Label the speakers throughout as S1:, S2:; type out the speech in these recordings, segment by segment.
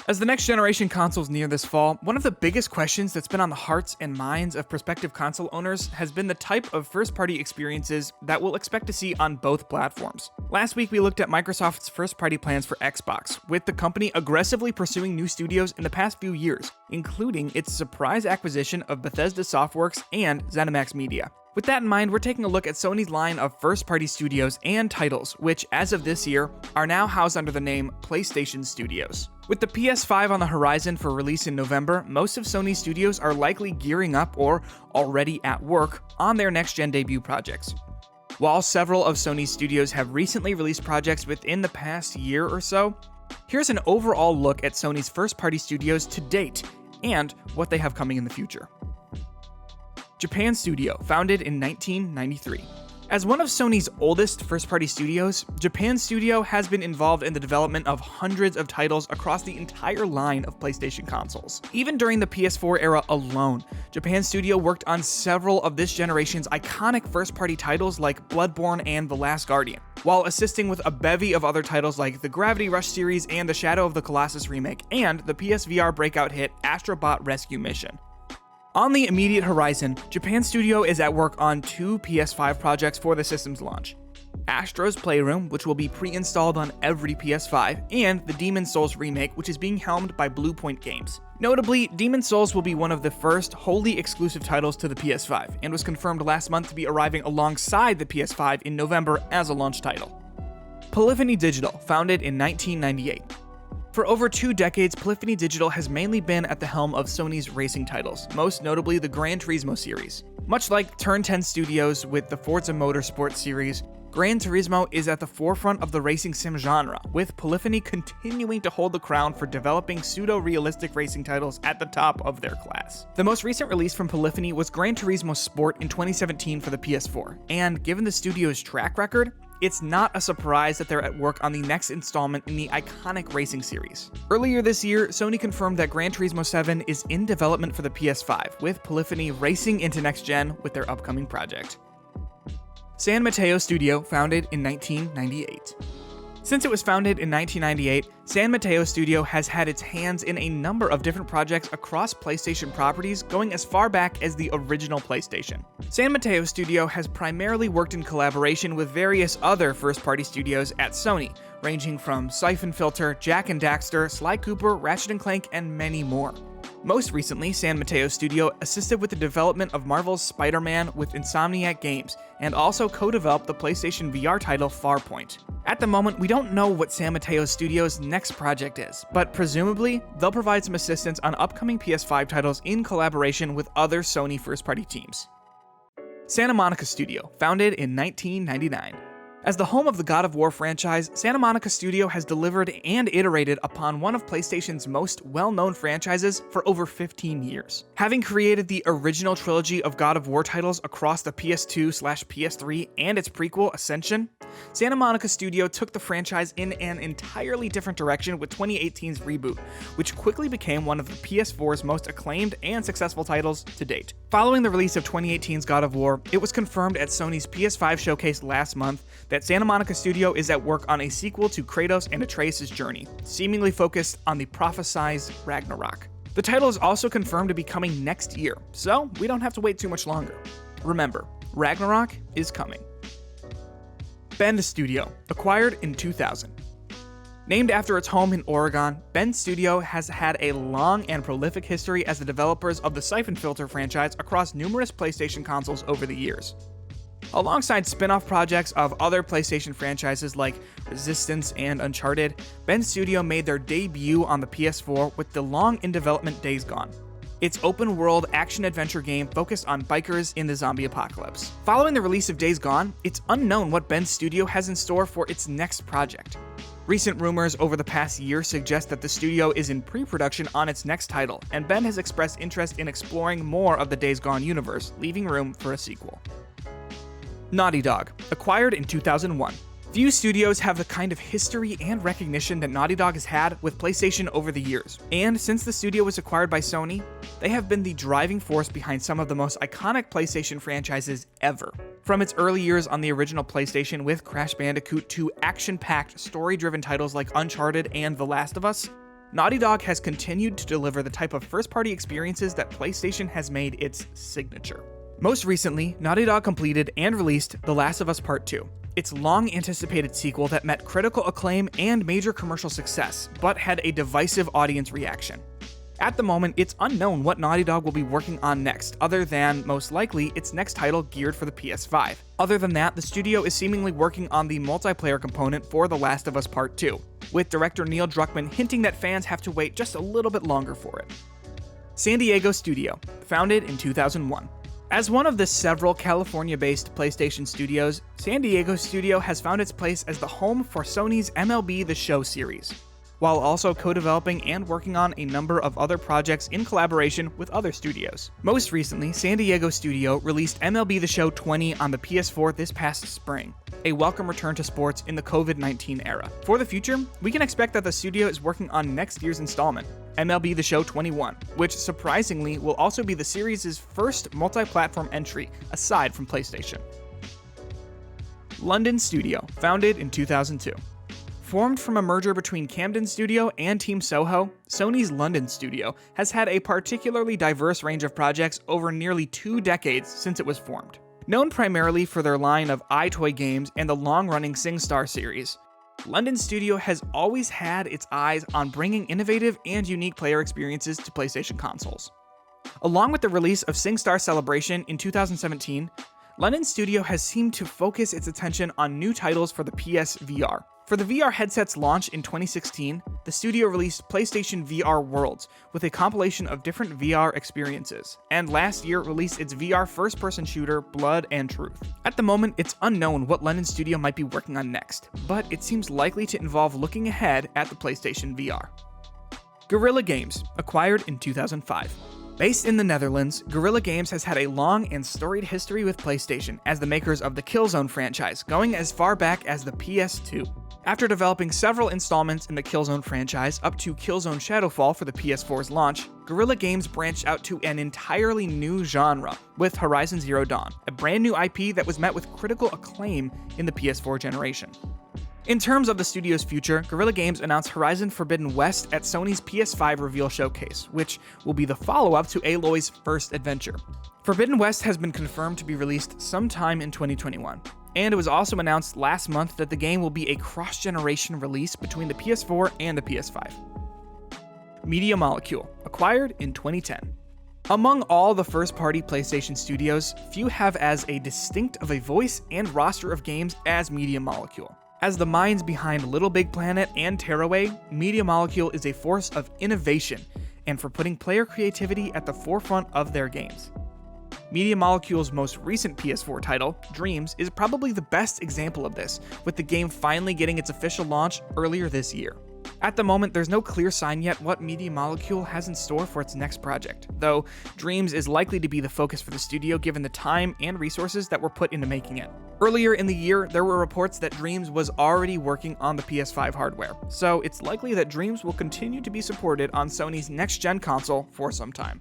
S1: As the next generation consoles near this fall, one of the biggest questions that's been on the hearts and minds of prospective console owners has been the type of first-party experiences that we'll expect to see on both platforms. Last week we looked at Microsoft's first-party plans for Xbox, with the company aggressively pursuing new studios in the past few years, including its surprise acquisition of Bethesda Softworks and ZeniMax Media. With that in mind, we're taking a look at Sony's line of first-party studios and titles, which, as of this year, are now housed under the name PlayStation Studios. With the PS5 on the horizon for release in November, most of Sony's studios are likely gearing up or already at work on their next-gen debut projects. While several of Sony's studios have recently released projects within the past year or so, here's an overall look at Sony's first-party studios to date and what they have coming in the future. Japan Studio, founded in 1993. As one of Sony's oldest first-party studios, Japan Studio has been involved in the development of hundreds of titles across the entire line of PlayStation consoles. Even during the PS4 era alone, Japan Studio worked on several of this generation's iconic first-party titles like Bloodborne and The Last Guardian, while assisting with a bevy of other titles like the Gravity Rush series and the Shadow of the Colossus remake, and the PSVR breakout hit Astro Bot Rescue Mission. On the immediate horizon, Japan Studio is at work on two PS5 projects for the system's launch: Astro's Playroom, which will be pre-installed on every PS5, and the Demon's Souls remake, which is being helmed by Bluepoint Games. Notably, Demon's Souls will be one of the first wholly exclusive titles to the PS5, and was confirmed last month to be arriving alongside the PS5 in November as a launch title. Polyphony Digital, founded in 1998. For over 2 decades, Polyphony Digital has mainly been at the helm of Sony's racing titles, most notably the Gran Turismo series. Much like Turn 10 Studios with the Forza Motorsport series, Gran Turismo is at the forefront of the racing sim genre, with Polyphony continuing to hold the crown for developing pseudo-realistic racing titles at the top of their class. The most recent release from Polyphony was Gran Turismo Sport in 2017 for the PS4, and given the studio's track record, it's not a surprise that they're at work on the next installment in the iconic racing series. Earlier this year, Sony confirmed that Gran Turismo 7 is in development for the PS5, with Polyphony racing into next gen with their upcoming project. San Mateo Studio, founded in 1998. Since it was founded in 1998, San Mateo Studio has had its hands in a number of different projects across PlayStation properties going as far back as the original PlayStation. San Mateo Studio has primarily worked in collaboration with various other first-party studios at Sony, ranging from Siphon Filter, Jak and Daxter, Sly Cooper, Ratchet & Clank, and many more. Most recently, San Mateo Studio assisted with the development of Marvel's Spider-Man with Insomniac Games, and also co-developed the PlayStation VR title Farpoint. At the moment, we don't know what San Mateo Studio's next project is, but presumably, they'll provide some assistance on upcoming PS5 titles in collaboration with other Sony first-party teams. Santa Monica Studio, founded in 1999. As the home of the God of War franchise, Santa Monica Studio has delivered and iterated upon one of PlayStation's most well-known franchises for over 15 years. Having created the original trilogy of God of War titles across the PS2/PS3 and its prequel, Ascension, Santa Monica Studio took the franchise in an entirely different direction with 2018's reboot, which quickly became one of the PS4's most acclaimed and successful titles to date. Following the release of 2018's God of War, it was confirmed at Sony's PS5 showcase last month that Santa Monica Studio is at work on a sequel to Kratos and Atreus' journey, seemingly focused on the prophesized Ragnarok. The title is also confirmed to be coming next year, so we don't have to wait too much longer. Remember, Ragnarok is coming. Bend Studio, acquired in 2000. Named after its home in Oregon, Bend Studio has had a long and prolific history as the developers of the Siphon Filter franchise across numerous PlayStation consoles over the years. Alongside spin-off projects of other PlayStation franchises like Resistance and Uncharted, Bend Studio made their debut on the PS4 with the long-in-development Days Gone. Its open-world action-adventure game focused on bikers in the zombie apocalypse. Following the release of Days Gone, it's unknown what Bend Studio has in store for its next project. Recent rumors over the past year suggest that the studio is in pre-production on its next title, and Bend has expressed interest in exploring more of the Days Gone universe, leaving room for a sequel. Naughty Dog, acquired in 2001. Few studios have the kind of history and recognition that Naughty Dog has had with PlayStation over the years, and since the studio was acquired by Sony, they have been the driving force behind some of the most iconic PlayStation franchises ever. From its early years on the original PlayStation with Crash Bandicoot to action-packed, story-driven titles like Uncharted and The Last of Us, Naughty Dog has continued to deliver the type of first-party experiences that PlayStation has made its signature. Most recently, Naughty Dog completed and released The Last of Us Part 2, its long-anticipated sequel that met critical acclaim and major commercial success, but had a divisive audience reaction. At the moment, it's unknown what Naughty Dog will be working on next, other than, most likely, its next title geared for the PS5. Other than that, the studio is seemingly working on the multiplayer component for The Last of Us Part 2, with director Neil Druckmann hinting that fans have to wait just a little bit longer for it. San Diego Studio, founded in 2001. As one of the several California-based PlayStation studios, San Diego Studio has found its place as the home for Sony's MLB The Show series, while also co-developing and working on a number of other projects in collaboration with other studios. Most recently, San Diego Studio released MLB The Show 20 on the PS4 this past spring, a welcome return to sports in the COVID-19 era. For the future, we can expect that the studio is working on next year's installment, MLB The Show 21, which surprisingly will also be the series' first multi-platform entry aside from PlayStation. London Studio, founded in 2002. Formed from a merger between Camden Studio and Team Soho, Sony's London Studio has had a particularly diverse range of projects over nearly 2 decades since it was formed. Known primarily for their line of iToy games and the long-running SingStar series, London Studio has always had its eyes on bringing innovative and unique player experiences to PlayStation consoles. Along with the release of SingStar Celebration in 2017, London Studio has seemed to focus its attention on new titles for the PS VR. For the VR headset's launch in 2016, the studio released PlayStation VR Worlds with a compilation of different VR experiences, and last year released its VR first-person shooter Blood and Truth. At the moment, it's unknown what London Studio might be working on next, but it seems likely to involve looking ahead at the PlayStation VR. Guerilla Games, acquired in 2005. Based in the Netherlands, Guerilla Games has had a long and storied history with PlayStation as the makers of the Killzone franchise, going as far back as the PS2. After developing several installments in the Killzone franchise up to Killzone Shadowfall for the PS4's launch, Guerrilla Games branched out to an entirely new genre with Horizon Zero Dawn, a brand new IP that was met with critical acclaim in the PS4 generation. In terms of the studio's future, Guerrilla Games announced Horizon Forbidden West at Sony's PS5 reveal showcase, which will be the follow-up to Aloy's first adventure. Forbidden West has been confirmed to be released sometime in 2021. And it was also announced last month that the game will be a cross-generation release between the PS4 and the PS5. Media Molecule, acquired in 2010. Among all the first-party PlayStation studios, few have as a distinct of a voice and roster of games as Media Molecule. As the minds behind Little Big Planet and Tearaway, Media Molecule is a force of innovation and for putting player creativity at the forefront of their games. Media Molecule's most recent PS4 title, Dreams, is probably the best example of this, with the game finally getting its official launch earlier this year. At the moment, there's no clear sign yet what Media Molecule has in store for its next project, though Dreams is likely to be the focus for the studio given the time and resources that were put into making it. Earlier in the year, there were reports that Dreams was already working on the PS5 hardware, so it's likely that Dreams will continue to be supported on Sony's next-gen console for some time.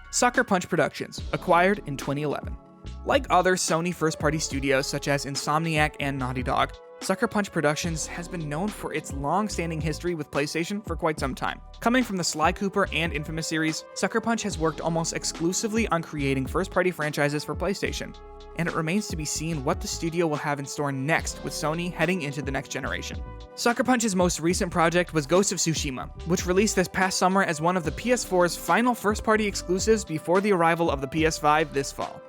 S1: Sucker Punch Productions, acquired in 2011. Like other Sony first-party studios such as Insomniac and Naughty Dog, Sucker Punch Productions has been known for its long-standing history with PlayStation for quite some time. Coming from the Sly Cooper and Infamous series, Sucker Punch has worked almost exclusively on creating first-party franchises for PlayStation, and it remains to be seen what the studio will have in store next with Sony heading into the next generation. Sucker Punch's most recent project was Ghost of Tsushima, which released this past summer as one of the PS4's final first-party exclusives before the arrival of the PS5 this fall.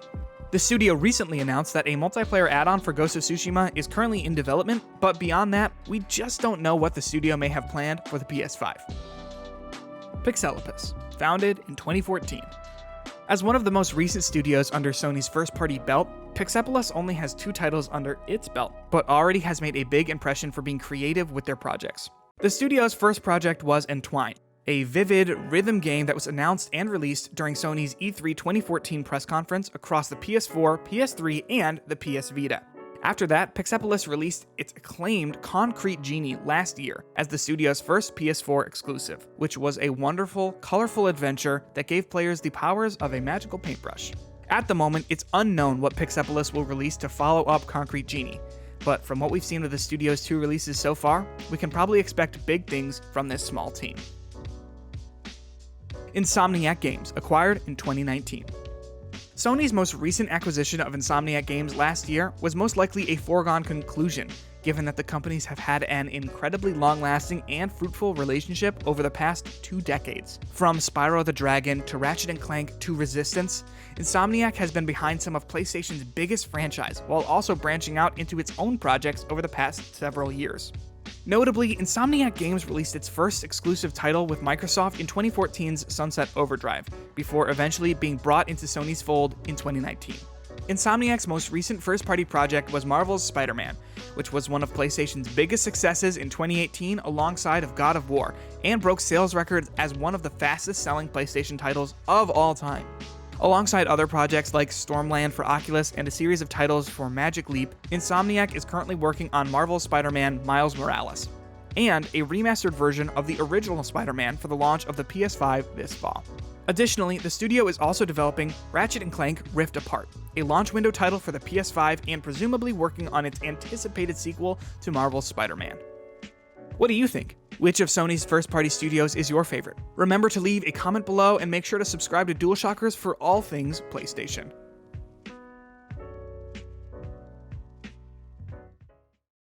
S1: The studio recently announced that a multiplayer add-on for Ghost of Tsushima is currently in development, but beyond that, we just don't know what the studio may have planned for the PS5. Pixelopus, founded in 2014. As one of the most recent studios under Sony's first-party belt, Pixelopus only has 2 titles under its belt, but already has made a big impression for being creative with their projects. The studio's first project was Entwine, a vivid rhythm game that was announced and released during Sony's E3 2014 press conference across the PS4, PS3, and the PS Vita. After that, Pixelopus released its acclaimed Concrete Genie last year as the studio's first PS4 exclusive, which was a wonderful, colorful adventure that gave players the powers of a magical paintbrush. At the moment, it's unknown what Pixelopus will release to follow up Concrete Genie, but from what we've seen with the studio's 2 releases so far, we can probably expect big things from this small team. Insomniac Games, acquired in 2019. Sony's most recent acquisition of Insomniac Games last year was most likely a foregone conclusion, given that the companies have had an incredibly long-lasting and fruitful relationship over the past 2 decades. From Spyro the Dragon to Ratchet & Clank to Resistance, Insomniac has been behind some of PlayStation's biggest franchise, while also branching out into its own projects over the past several years. Notably, Insomniac Games released its first exclusive title with Microsoft in 2014's Sunset Overdrive, before eventually being brought into Sony's fold in 2019. Insomniac's most recent first-party project was Marvel's Spider-Man, which was one of PlayStation's biggest successes in 2018 alongside of God of War, and broke sales records as one of the fastest-selling PlayStation titles of all time. Alongside other projects like Stormland for Oculus and a series of titles for Magic Leap, Insomniac is currently working on Marvel's Spider-Man Miles Morales, and a remastered version of the original Spider-Man for the launch of the PS5 this fall. Additionally, the studio is also developing Ratchet & Clank Rift Apart, a launch window title for the PS5 and presumably working on its anticipated sequel to Marvel's Spider-Man. What do you think? Which of Sony's first-party studios is your favorite? Remember to leave a comment below and make sure to subscribe to DualShockers for all things PlayStation.